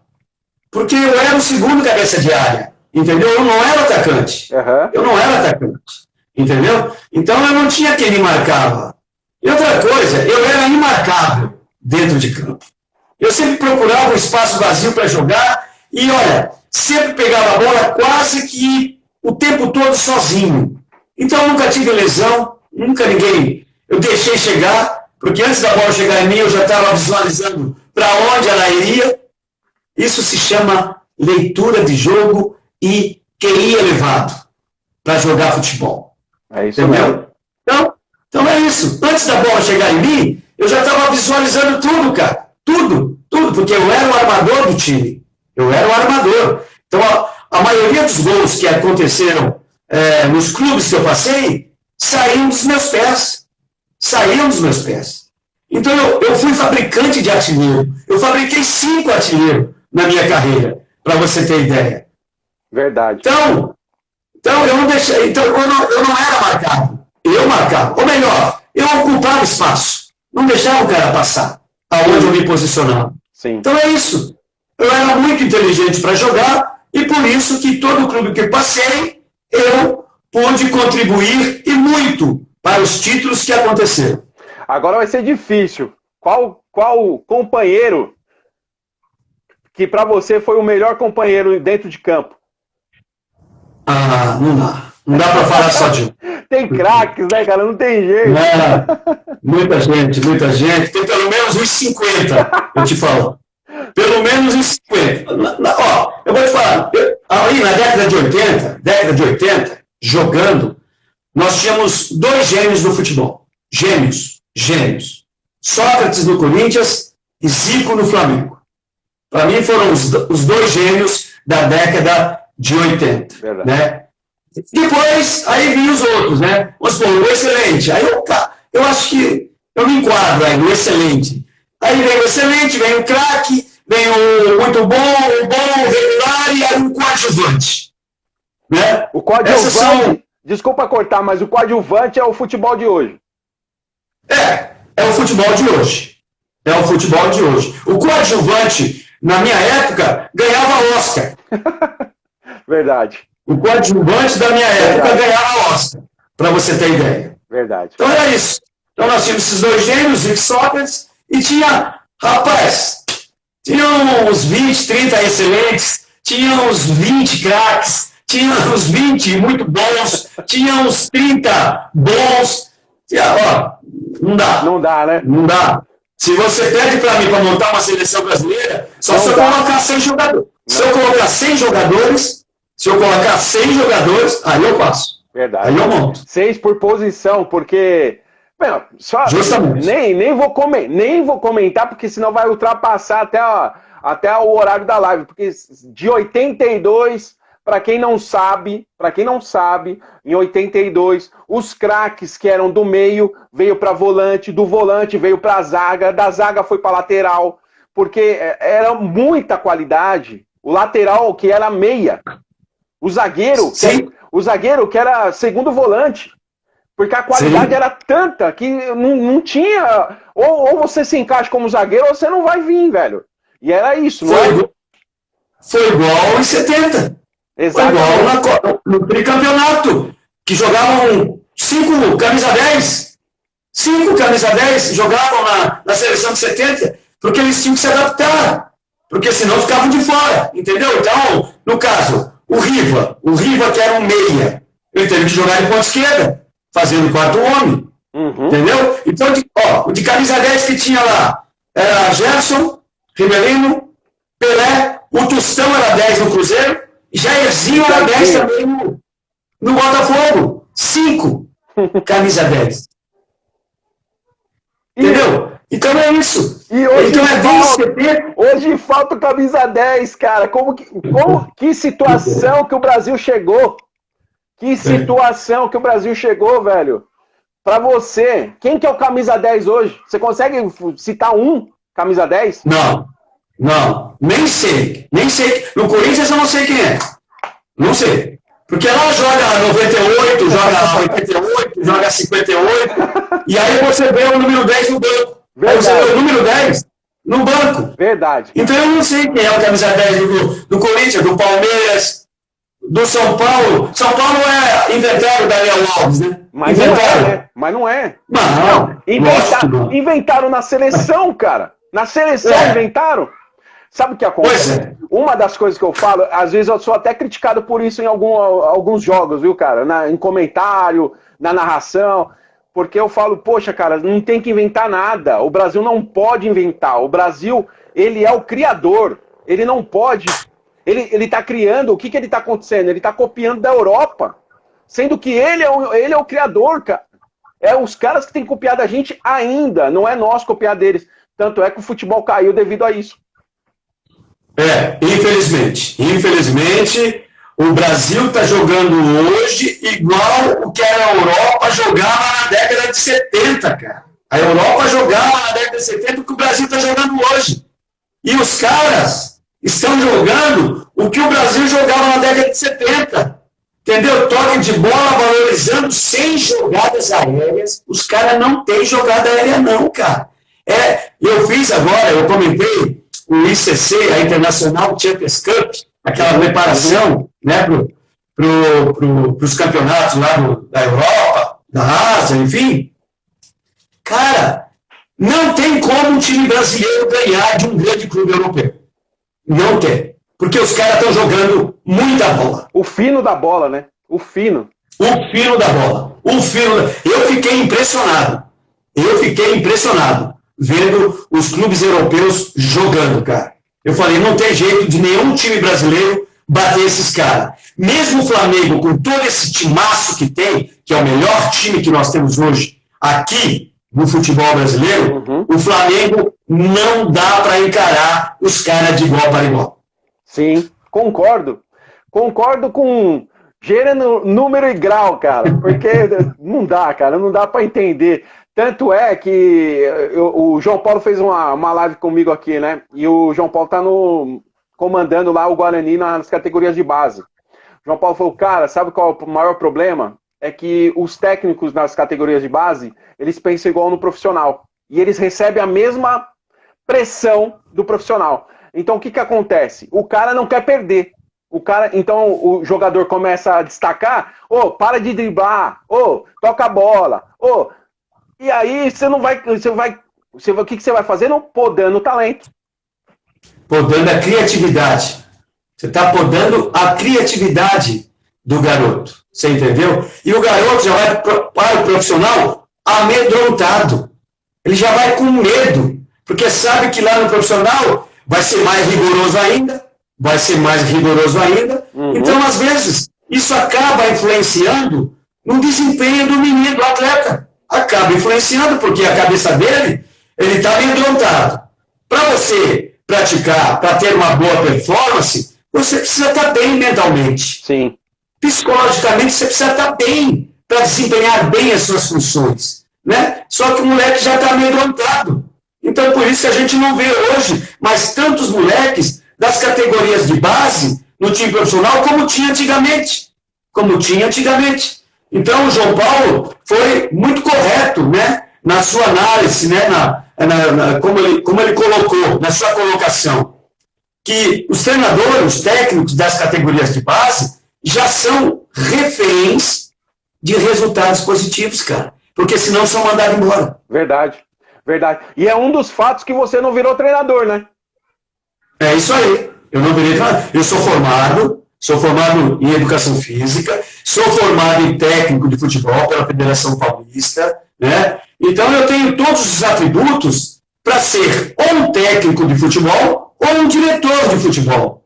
Porque eu era o segundo cabeça de área. Entendeu? Eu não era atacante. Uhum. Eu não era atacante. Entendeu? Então eu não tinha quem me marcava. E outra coisa, eu era imarcável dentro de campo. Eu sempre procurava um espaço vazio para jogar e, olha, sempre pegava a bola quase que o tempo todo sozinho. Então eu nunca tive lesão, nunca ninguém... Eu deixei chegar, porque antes da bola chegar em mim eu já estava visualizando para onde ela iria. Isso se chama leitura de jogo e QI elevado para jogar futebol. É isso mesmo. Então é isso. Antes da bola chegar em mim, eu já estava visualizando tudo, cara. Tudo, porque eu era o armador do time. Eu era o armador. Então a maioria dos gols que aconteceram nos clubes que eu passei saíam dos meus pés. Saíam dos meus pés. Então eu fui fabricante de artilheiro. Eu fabriquei 5 artilheiros na minha carreira, para você ter ideia. Verdade. Então eu não deixei. Então eu não era marcado. Eu marcava. Ou melhor, eu ocupava espaço. Não deixava o cara passar aonde eu me posicionava. Sim. Então é isso. Eu era muito inteligente para jogar e por isso que todo clube que eu passei, eu pude contribuir e muito para os títulos que aconteceram. Agora vai ser difícil. Qual companheiro que para você foi o melhor companheiro dentro de campo? Não dá. Não dá para falar só de um. Tem craques, né, cara? Não tem jeito. Muita gente. Tem pelo menos uns 50, eu te falo. Pelo menos uns 50. Eu vou te falar. Aí na década de 80, jogando, nós tínhamos 2 gênios no futebol. Gênios. Sócrates no Corinthians e Zico no Flamengo. Para mim foram os 2 gênios da década de 80. Verdade. Né? Depois, aí vinham os outros, né? Vamos supor, o excelente. Aí eu acho que eu me enquadro aí no excelente. Aí vem o excelente, vem o craque, vem o muito bom, o bom, o regular e aí o coadjuvante. Né? O coadjuvante, desculpa cortar, mas o coadjuvante é o futebol de hoje. É o futebol de hoje. O coadjuvante, na minha época, ganhava Oscar. Verdade. O coadjuvante da minha época ganhava Oscar, para você ter ideia. Verdade. Então era isso. Então nós tínhamos esses 2 gênios, Zico e Sócrates, e tinha uns 20, 30 excelentes, tinha uns 20 craques, tinha uns 20 muito bons, tinha uns 30 bons. Não dá. Não dá, né? Não dá. Se você pede para mim para montar uma seleção brasileira, só se eu colocar 100 jogadores. Se eu colocar 100 jogadores, aí eu faço. Verdade. Aí eu monto. 6 por posição, porque... Justamente. Nem vou comentar, porque senão vai ultrapassar até o horário da live. Porque de 82, para quem não sabe, em 82, os craques que eram do meio veio para volante, do volante veio para zaga, da zaga foi para lateral, porque era muita qualidade. O lateral que era meia, o zagueiro que era segundo volante, porque a qualidade era tanta que não tinha, ou você se encaixa como zagueiro ou você não vai vir, velho. E era isso, não é? Foi igual em 70. Exatamente. Foi igual no tricampeonato, que jogavam 5 camisa 10. 5 camisa 10 jogavam na seleção de 70, porque eles tinham que se adaptar, porque senão ficavam de fora, entendeu? Então, no caso, O Riva que era um meia, ele teve que jogar de ponta esquerda, fazendo o quarto homem. Entendeu? Então, de camisa 10 que tinha lá, era Gerson, Rivelino, Pelé, o Tostão era 10 no Cruzeiro, Jairzinho era 10 também no Botafogo. 5, camisa 10. Entendeu? Então é isso. E hoje, então hoje falta o camisa 10, cara. Que situação que o Brasil chegou. Que situação que o Brasil chegou, velho. Pra você, quem que é o camisa 10 hoje? Você consegue citar um camisa 10? Não. Nem sei. No Corinthians eu não sei quem é. Não sei. Porque lá joga 98, joga 88, joga 58. E aí você vê o número 10 no banco. Aí você vê o número 10 no banco. Verdade. Então eu não sei quem é o camisa 10 do Corinthians, do Palmeiras, do São Paulo. São Paulo inventaram o Daniel Alves, né? Mas não é. Não. Inventaram na seleção, cara. Na seleção inventaram. Sabe o que acontece? Uma das coisas que eu falo, às vezes eu sou até criticado por isso em alguns jogos, viu, cara? Em comentário, na narração. Porque eu falo, poxa, cara, não tem que inventar nada. O Brasil não pode inventar. O Brasil, ele é o criador. Ele não pode. Ele tá criando. O que ele tá acontecendo? Ele tá copiando da Europa. Sendo que ele é o criador, cara. É os caras que têm copiado a gente ainda. Não é nós copiar deles. Tanto é que o futebol caiu devido a isso. Infelizmente, o Brasil está jogando hoje igual o que a Europa jogava na década de 70, cara. A Europa jogava na década de 70 o que o Brasil está jogando hoje. E os caras estão jogando o que o Brasil jogava na década de 70. Entendeu? Toque de bola valorizando sem jogadas aéreas. Os caras não têm jogada aérea não, cara. Eu fiz agora, eu comentei o ICC, a International Champions Cup, aquela preparação, né, para os campeonatos lá da Europa, da Ásia, enfim. Cara, não tem como um time brasileiro ganhar de um grande clube europeu. Não tem. Porque os caras estão jogando muita bola. O fino da bola, né? O fino da bola. Eu fiquei impressionado vendo os clubes europeus jogando, cara. Eu falei, não tem jeito de nenhum time brasileiro bater esses caras. Mesmo o Flamengo, com todo esse timaço que tem, que é o melhor time que nós temos hoje aqui no futebol brasileiro, o Flamengo não dá para encarar os caras de igual para igual. Sim, concordo. Concordo com gênero, número e grau, cara. Porque não dá, cara, não dá para entender. Tanto é que o João Paulo fez uma live comigo aqui, né? E o João Paulo tá comandando lá o Guarani nas categorias de base. O João Paulo falou, cara, sabe qual é o maior problema? É que os técnicos nas categorias de base, eles pensam igual no profissional. E eles recebem a mesma pressão do profissional. Então o que acontece? O cara não quer perder. Então o jogador começa a destacar, para de driblar, toca a bola, e aí o que você vai fazer? Podando o talento. Podando a criatividade. Você está podando a criatividade do garoto. Você entendeu? E o garoto já vai para o profissional amedrontado. Ele já vai com medo. Porque sabe que lá no profissional vai ser mais rigoroso ainda. Então, às vezes, isso acaba influenciando no desempenho do menino, do atleta. Acaba influenciando, porque a cabeça dele, ele está amedrontado. Para você praticar, para ter uma boa performance, você precisa estar bem mentalmente. Sim. Psicologicamente, você precisa estar bem para desempenhar bem as suas funções. Né? Só que o moleque já está amedrontado. Então, por isso que a gente não vê hoje mais tantos moleques das categorias de base no time profissional como tinha antigamente. Então, o João Paulo foi muito correto, né, na sua análise, né, como ele colocou, na sua colocação, que os treinadores, os técnicos das categorias de base já são reféns de resultados positivos, cara. Porque senão são mandados embora. Verdade. E é um dos fatos que você não virou treinador, né? É isso aí. Eu não virei treinador. Eu sou Sou formado em educação física, sou formado em técnico de futebol pela Federação Paulista, né? Então eu tenho todos os atributos para ser ou um técnico de futebol ou um diretor de futebol.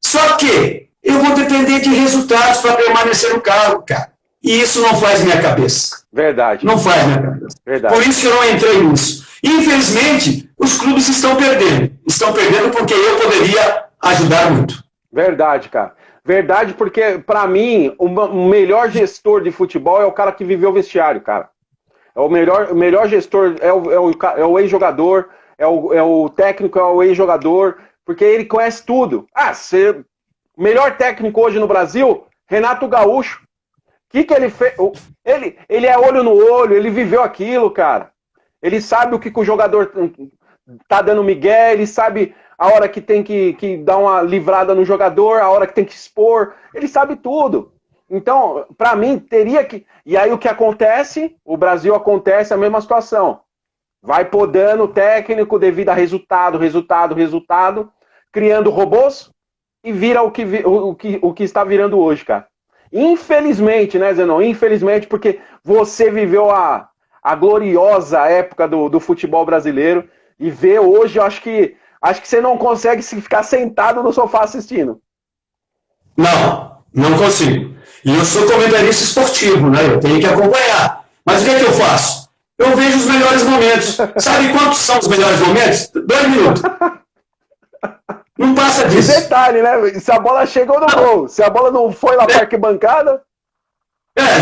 Só que eu vou depender de resultados para permanecer no cargo, cara. E isso não faz minha cabeça. Verdade. Não faz minha cabeça. Verdade. Por isso que eu não entrei nisso. Infelizmente, os clubes estão perdendo. Estão perdendo porque eu poderia ajudar muito. Verdade, cara. Verdade, porque, para mim, o melhor gestor de futebol é o cara que viveu o vestiário, cara. É o melhor gestor, é o ex-jogador, é o técnico, é o ex-jogador, porque ele conhece tudo. O melhor técnico hoje no Brasil, Renato Gaúcho. O que ele fez? Ele é olho no olho, ele viveu aquilo, cara. Ele sabe o que o jogador tá dando migué, ele sabe a hora que tem que dar uma livrada no jogador, a hora que tem que expor, ele sabe tudo. Então, para mim, teria que... E aí o que acontece? O Brasil acontece a mesma situação. Vai podando o técnico devido a resultado, criando robôs e vira o que está virando hoje, cara. Infelizmente, né, Zenon? Infelizmente, porque você viveu a gloriosa época do futebol brasileiro e vê hoje, eu acho que você não consegue ficar sentado no sofá assistindo. Não consigo. E eu sou comentarista esportivo, né? Eu tenho que acompanhar. Mas o que é que eu faço? Eu vejo os melhores momentos. Sabe quantos são os melhores momentos? 2 minutos. Não passa disso. E detalhe, né? Se a bola chegou no gol, se a bola não foi lá para a arquibancada...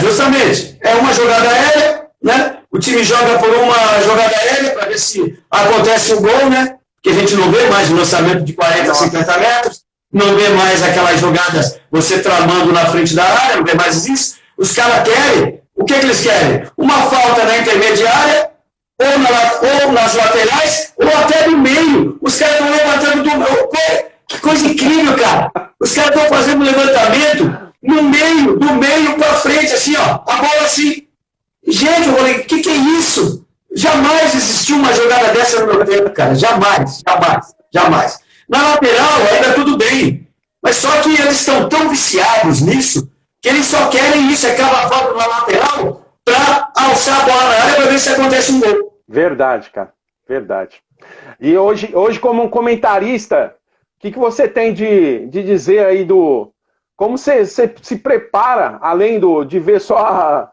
Justamente. É uma jogada aérea, né? O time joga por uma jogada aérea para ver se acontece um gol, né? Que a gente não vê mais o lançamento de 40, 50 metros, não vê mais aquelas jogadas você tramando na frente da área, não vê mais isso. Os caras querem, o que eles querem? Uma falta na intermediária, ou nas laterais, ou até no meio. Os caras estão levantando do meio. Que coisa incrível, cara. Os caras estão fazendo um levantamento no meio, do meio para frente, assim, ó, a bola assim. Gente, eu falei, o que é isso? Jamais existiu uma jogada dessa no meu tempo, cara. Jamais. Na lateral, ainda tudo bem. Mas só que eles estão tão viciados nisso que eles só querem isso, é cavar a falta na lateral para alçar a bola na área para ver se acontece um gol. Verdade, cara. Verdade. E hoje como um comentarista, o que você tem de dizer aí como você se prepara, além de ver só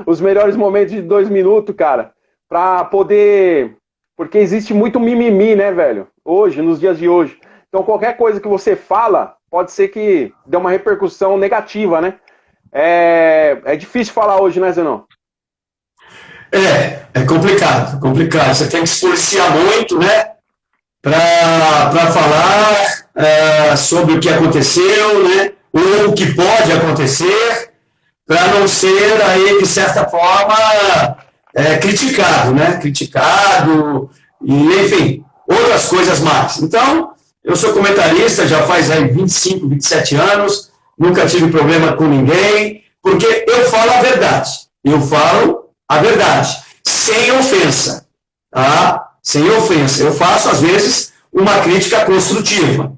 os melhores momentos de 2 minutos, cara, pra poder... Porque existe muito mimimi, né, velho? Hoje, nos dias de hoje. Então, qualquer coisa que você fala, pode ser que dê uma repercussão negativa, né? É difícil falar hoje, né, Zenon? É complicado. Você tem que se policiar muito, né? Para falar sobre o que aconteceu, né? Ou o que pode acontecer, para não ser aí, de certa forma, criticado, né? Criticado, e, enfim, outras coisas mais. Então, eu sou comentarista, já faz aí 25, 27 anos, nunca tive problema com ninguém, porque eu falo a verdade. Eu falo a verdade, sem ofensa, tá? Sem ofensa. Eu faço, às vezes, uma crítica construtiva.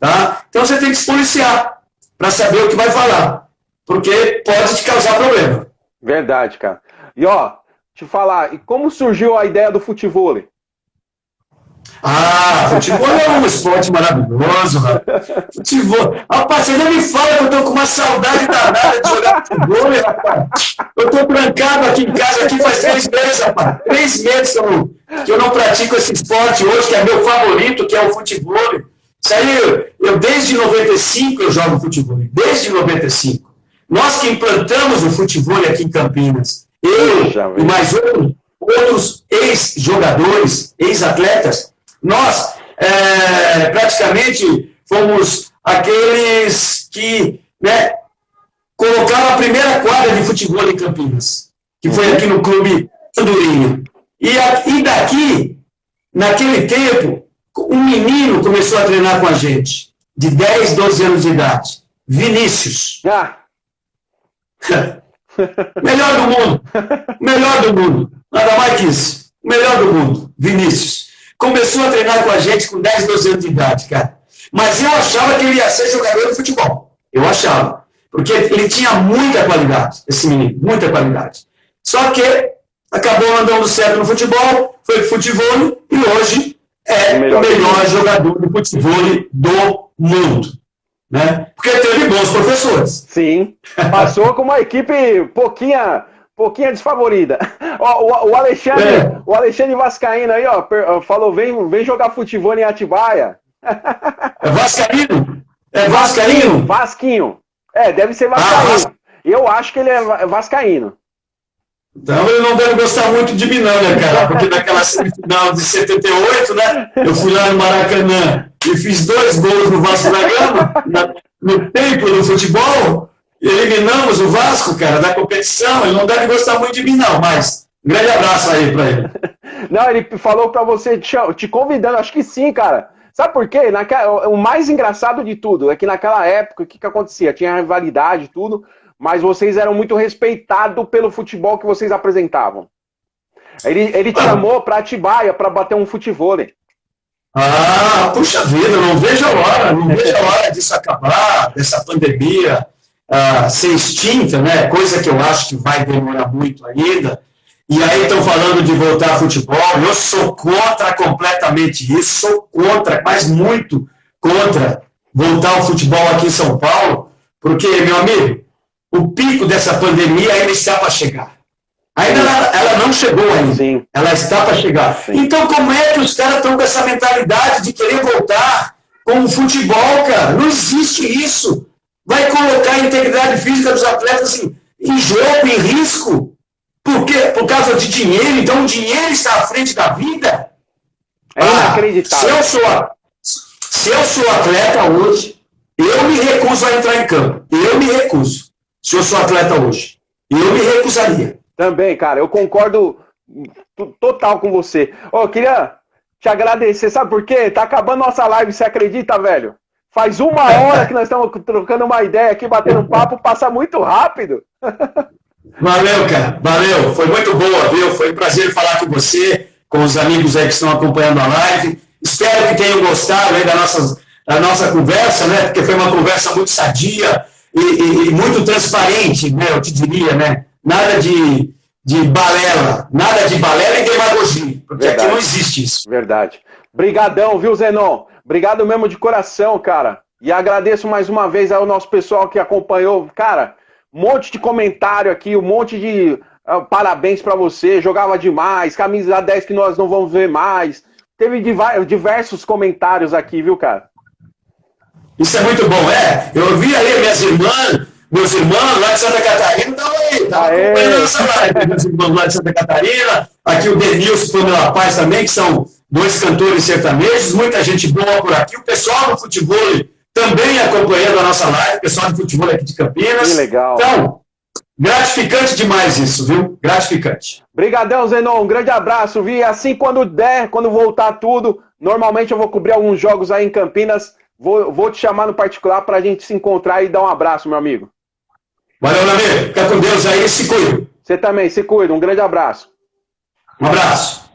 Tá? Então você tem que se policiar para saber o que vai falar, porque pode te causar problema. Verdade, cara. E te falar, e como surgiu a ideia do futevôlei? Futebol é um esporte maravilhoso, rapaz. Rapaz, você não me fala que eu tô com uma saudade danada de jogar futebol, rapaz. Eu tô trancado aqui em casa faz 3 meses, rapaz. 3 meses que eu não pratico esse esporte hoje, que é meu favorito, que é o futebol. Isso aí, eu desde 95 eu jogo futebol. Desde 95. Nós que implantamos o futebol aqui em Campinas, eu e mais outros ex-jogadores, ex-atletas, nós praticamente fomos aqueles que, né, colocaram a primeira quadra de futebol em Campinas, que foi aqui no Clube Andorinha. E daqui, naquele tempo, um menino começou a treinar com a gente, de 10, 12 anos de idade, Vinícius. Melhor do mundo, nada mais que isso, melhor do mundo, Vinícius. Começou a treinar com a gente com 10, 12 anos de idade, cara. Mas eu achava que ele ia ser jogador de futebol. Eu achava. Porque ele tinha muita qualidade, esse menino, muita qualidade. Só que acabou andando certo no futebol, foi pro futebol e hoje é o melhor jogador de futebol do mundo. Né? Porque teve bons professores. Sim, passou com uma equipe pouquinha desfavorida. Ó, o Alexandre Vascaíno aí, ó, falou, vem jogar futebol em Atibaia. É Vascaíno? É Vascaíno? Vasquinho. Deve ser Vascaíno. Eu acho que ele é Vascaíno. Então ele não deve gostar muito de mim não, né, cara? Porque naquela semifinal de 78, né, eu fui lá no Maracanã e fiz 2 gols no Vasco da Gama, no tempo do futebol, e eliminamos o Vasco, cara, da competição. Ele não deve gostar muito de mim não, mas um grande abraço aí pra ele. Não, ele falou pra você, te convidando, acho que sim, cara. Sabe por quê? O mais engraçado de tudo é que naquela época, o que acontecia? Tinha rivalidade e tudo, mas vocês eram muito respeitados pelo futebol que vocês apresentavam. Ele te chamou pra Atibaia pra bater um futevôlei. Puxa vida, não vejo a hora disso acabar, dessa pandemia ser extinta, né? Coisa que eu acho que vai demorar muito ainda. E aí estão falando de voltar ao futebol. Eu sou contra completamente isso, sou contra, mas muito contra voltar ao futebol aqui em São Paulo, porque, meu amigo, o pico dessa pandemia ainda está para chegar. Ainda ela não chegou ainda. Sim. Ela está para chegar. Sim. Então, como é que os caras estão com essa mentalidade de querer voltar com o futebol, cara? Não existe isso. Vai colocar a integridade física dos atletas em jogo, em risco. Por quê? Por causa de dinheiro. Então, o dinheiro está à frente da vida. É inacreditável. Se eu sou atleta hoje, eu me recuso a entrar em campo. Eu me recuso. Se eu sou atleta hoje, eu me recusaria. Também, cara, eu concordo total com você. Eu queria te agradecer, sabe por quê? Tá acabando nossa live, você acredita, velho? Faz 1 hora que nós estamos trocando uma ideia aqui, batendo um papo, passa muito rápido. Valeu, cara, valeu. Foi muito boa, viu? Foi um prazer falar com você, com os amigos aí que estão acompanhando a live. Espero que tenham gostado aí da nossa conversa, né? Porque foi uma conversa muito sadia e muito transparente, né? Eu te diria, né? Nada de balela. Nada de balela e demagogia. Porque verdade. Aqui não existe isso. Verdade. Brigadão, viu, Zenon? Obrigado mesmo de coração, cara. E agradeço mais uma vez ao nosso pessoal que acompanhou. Cara, um monte de comentário aqui, um monte de parabéns pra você. Jogava demais. Camisa 10 que nós não vamos ver mais. Teve diversos comentários aqui, viu, cara? Isso é muito bom. Eu vi aí meus irmãos lá de Santa Catarina estão aí, acompanhando essa live. Meus irmãos lá de Santa Catarina, aqui o Denilson e Pamela Paz também, que são 2 cantores sertanejos, muita gente boa por aqui. O pessoal do futebol também acompanhando a nossa live, o pessoal do futebol aqui de Campinas. Que legal. Então, gratificante demais isso, viu? Gratificante. Obrigadão, Zenon. Um grande abraço, Vi. Assim, quando voltar tudo, normalmente eu vou cobrir alguns jogos aí em Campinas. Vou te chamar no particular pra gente se encontrar e dar um abraço, meu amigo. Valeu, meu amigo. Fica com Deus aí e se cuida. Você também, se cuida. Um grande abraço. Um abraço.